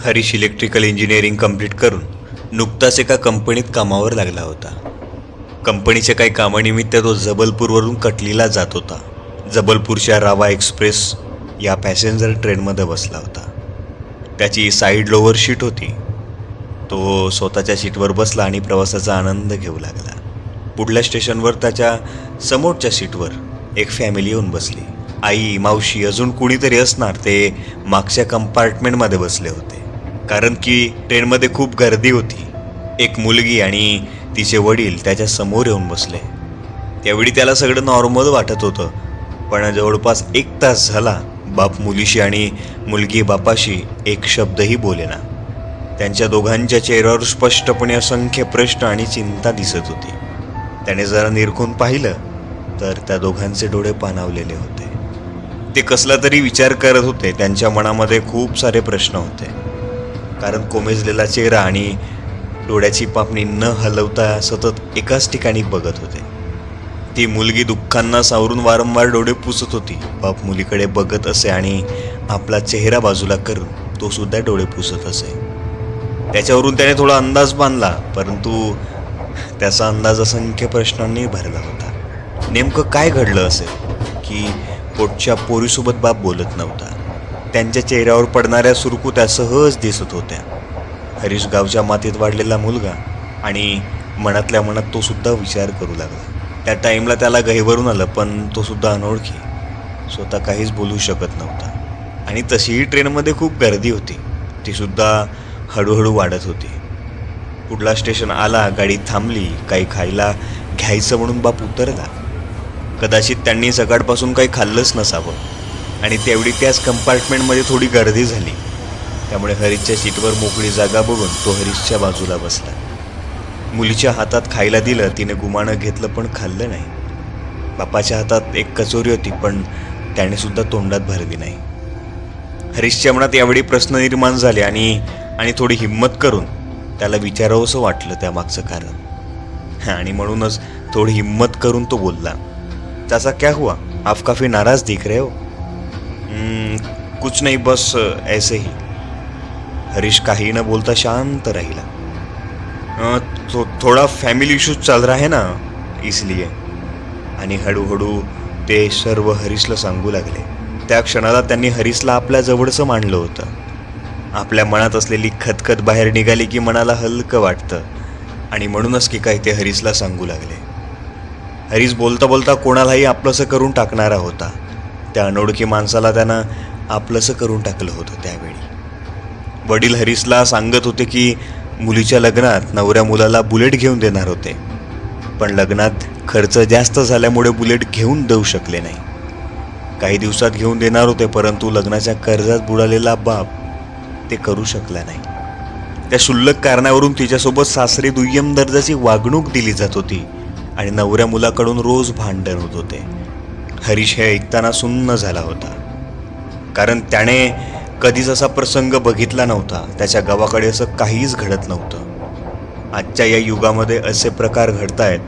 Harish electrical engineering complete करून नुकताच एका कंपनीत कामावर लागला होता. कंपनीच्या काही कामानिमित्त तो जबलपूरवरून कटलीला जात होता. जबलपूरच्या रावा एक्सप्रेस या पॅसेंजर ट्रेनमध्ये बसला होता. त्याची साईड लोअर शीट होती. तो स्वतःच्या सीटवर बसला आणि प्रवासाचा आनंद घेऊ लागला. पुढल्या स्टेशनवर त्याच्या समोरच्या सीटवर एक फॅमिली येऊन बसली. आई, मावशी, अजून कुणीतरी असणार ते मागच्या कंपार्टमेंटमध्ये बसले होते. कारण की ट्रेनमध्ये खूप गर्दी होती. एक मुलगी आणि तिचे वडील त्याच्या समोर येऊन बसले. त्यावेळी त्याला सगळं नॉर्मल वाटत होतं. पण जवळपास 1 तास झाला बाप मुलीशी आणि मुलगी बापाशी एक शब्दही बोलेना. त्यांच्या दोघांच्या चेहऱ्यावर स्पष्टपणे असंख्य प्रश्न आणि चिंता दिसत होती. त्याने जरा निरखून पाहिलं तर त्या दोघांचे डोळे पाणावलेले होते. ते कसला तरी विचार करत होते. त्यांच्या मनामध्ये खूप सारे प्रश्न होते. कारण कोमेजलेला चेहरा आणि डोळ्याची पापणी न हलवता सतत एकाच ठिकाणी बघत होते. ती मुलगी दुःखांना सावरून वारंवार डोळे पुसत होती. बाप मुलीकडे बघत असे आणि आपला चेहरा बाजूला करून तो सुद्धा डोळे पुसत असे. त्याच्यावरून त्याने थोडा अंदाज बांधला, परंतु त्याचा अंदाज असंख्य प्रश्नांनी भरला होता. नेमकं काय घडलं असेल की पोटच्या पोरीसोबत बाप बोलत नव्हता. त्यांच्या चेहऱ्यावर पडणाऱ्या सुरकुत्या सहज दिसत होत्या. हरीश गावच्या मातीत वाढलेला मुलगा आणि मनातल्या मनात तो सुद्धा विचार करू लागला. त्या टाईमला त्याला गहिवरून आलं, पण तो सुद्धा अनोळखी, स्वतः काहीच बोलू शकत नव्हता. आणि तशीही ट्रेनमध्ये खूप गर्दी होती. ती सुद्धा हळूहळू वाढत होती. पुढला स्टेशन आला, गाडी थांबली. काही खायला घ्यायचं म्हणून बाप उतरला. कदाचित त्यांनी सकाळपासून काही खाल्लंच नसावं आणि तेवढी त्याच कंपार्टमेंटमध्ये थोडी गर्दी झाली. त्यामुळे हरीशच्या सीटवर मोकळी जागा बघून तो हरीशच्या बाजूला बसला. मुलीच्या हातात खायला दिलं. तिने गुमानं घेतलं पण खाल्लं नाही. बापाच्या हातात एक कचोरी होती, पण त्याने सुद्धा तोंडात भरली नाही. हरीशच्या मनात यावेळी प्रश्न निर्माण झाले आणि थोडी हिंमत करून त्याला विचारावंसं वाटलं त्यामागचं कारण. आणि म्हणूनच थोडी हिंमत करून तो बोलला, चाचा क्या हुआ, आप काफी नाराज दिख रहे हो. कुछ नहीं, बस ऐसे ही. हरीश काही न बोलता शांत राहिला. थोड़ा फॅमिली इश्यूज चल रहा है ना, इसलिए. आणि हळूहळू ते सर्व हरीशला सांगू लागले. त्या क्षणाला त्यांनी हरीशला आपल्या जवळचं मांडलं होतं. आपल्या मनात असलेली खतखत बाहेर निघाली की मनाला हलकं वाटतं. आणि म्हणूनच की काय ते हरीशला सांगू लागले. हरीश बोलता बोलता कोणालाही आपलंसं करून टाकणारा होता. त्या अनोळखी माणसाला त्यानं आपलंसं करून टाकलं होतं. त्यावेळी वडील हरीशला सांगत होते की मुलीच्या लग्नात नवऱ्या मुलाला बुलेट घेऊन देणार होते, पण लग्नात खर्च जास्त झाल्यामुळे बुलेट घेऊन देऊ शकले नाही. काही दिवसात घेऊन देणार होते, परंतु लग्नाच्या कर्जात बुडालेला बाप ते करू शकला नाही. त्या क्षुल्लक कारणावरून तिच्यासोबत सासरी दुय्यम दर्जाची वागणूक दिली जात होती आणि नवऱ्या मुलाकडून रोज भांडण होत होते. हरीश हे ऐकताना सुन्न झाला होता. कारण त्याने कधीच असा प्रसंग बघितला नव्हता. त्याच्या गावाकडे असं काहीच घडत नव्हतं. आजच्या या युगामध्ये असे प्रकार घडतायत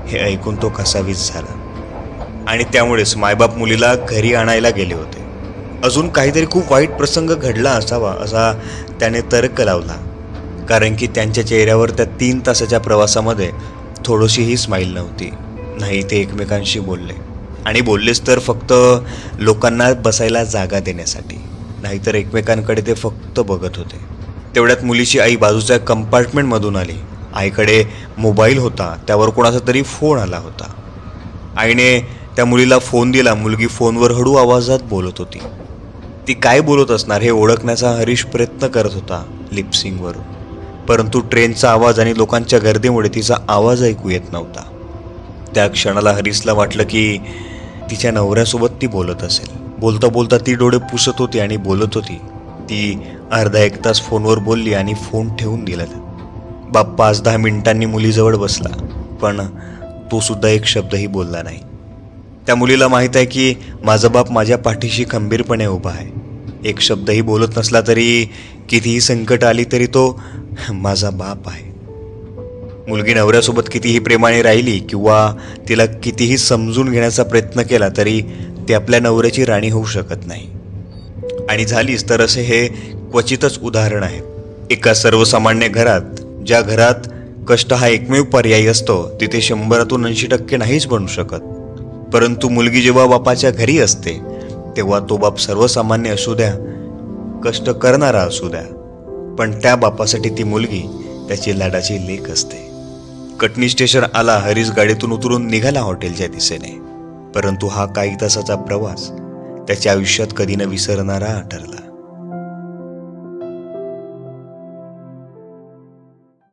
हे ऐकून तो कसावीस झाला. आणि त्यामुळेच मायबाप मुलीला घरी आणायला गेले होते. अजून काहीतरी खूप वाईट प्रसंग घडला असावा असा त्याने तर्क लावला. कारण की त्यांच्या चेहऱ्यावर त्या 3 तासाच्या प्रवासामध्ये थोडीशीही स्माईल नव्हती. नाही ते एकमेकांशी बोलले, आणि बोललेच तर फक्त लोकांना बसायला जागा देण्यासाठी, नाहीतर एकमेकांकडे ते फक्त बघत होते. तेवढ्यात मुलीची आई बाजूच्या कंपार्टमेंटमधून आली. आईकडे मोबाईल होता, त्यावर कोणाचा तरी फोन आला होता. आईने त्या मुलीला फोन दिला. मुलगी फोनवर हळू आवाजात बोलत होती. ती काय बोलत असणार हे ओळखण्याचा हरीश प्रयत्न करत होता लिपसिंगवरून, परंतु ट्रेनचा आवाज आणि लोकांच्या गर्दीमुळे तिचा आवाज ऐकू येत नव्हता. त्या क्षणाला हरीशला वाटलं की तिच्या नवऱ्यासोबत ती बोलत असेल. बोलता बोलता ती डोळे पुसत होती आणि बोलत होती. ती अर्धा 1 तास फोनवर बोलली आणि फोन ठेवून दिला. बाप 5-10 मिनिटांनी मुलीजवळ बसला, पण तो सुद्धा एक शब्दही बोलला नाही. त्या मुलीला माहीत आहे की माझा बाप माझ्या पाठीशी खंबीरपणे उभा आहे. एक शब्दही बोलत नसला तरी, कितीही संकट आली तरी तो माझा बाप आहे. मुलगी नवऱ्यासोबत कितीही प्रेमाने राहिली किंवा तिला कितीही समजून घेण्याचा प्रयत्न केला तरी ती आपल्या नवऱ्याची राणी होऊ शकत नाही. आणि झालीच तर असे हे क्वचितच उदाहरण आहेत. एका सर्वसामान्य घरात, ज्या घरात कष्ट हा एकमेव पर्याय असतो, तिथे 100तून 80% नाहीच बनू शकत. परंतु मुलगी जेव्हा बापाच्या घरी असते तेव्हा तो बाप सर्वसामान्य असू द्या, कष्ट करणारा असू द्या, पण त्या बापासाठी ती मुलगी त्याची लाडाची लेक असते. कटनी स्टेशन आला. हरीश गाडीतून उतरून निघाला हॉटेलच्या दिशेने. परंतु हा काही तासाचा प्रवास त्याच्या आयुष्यात कधी न विसरणारा ठरला.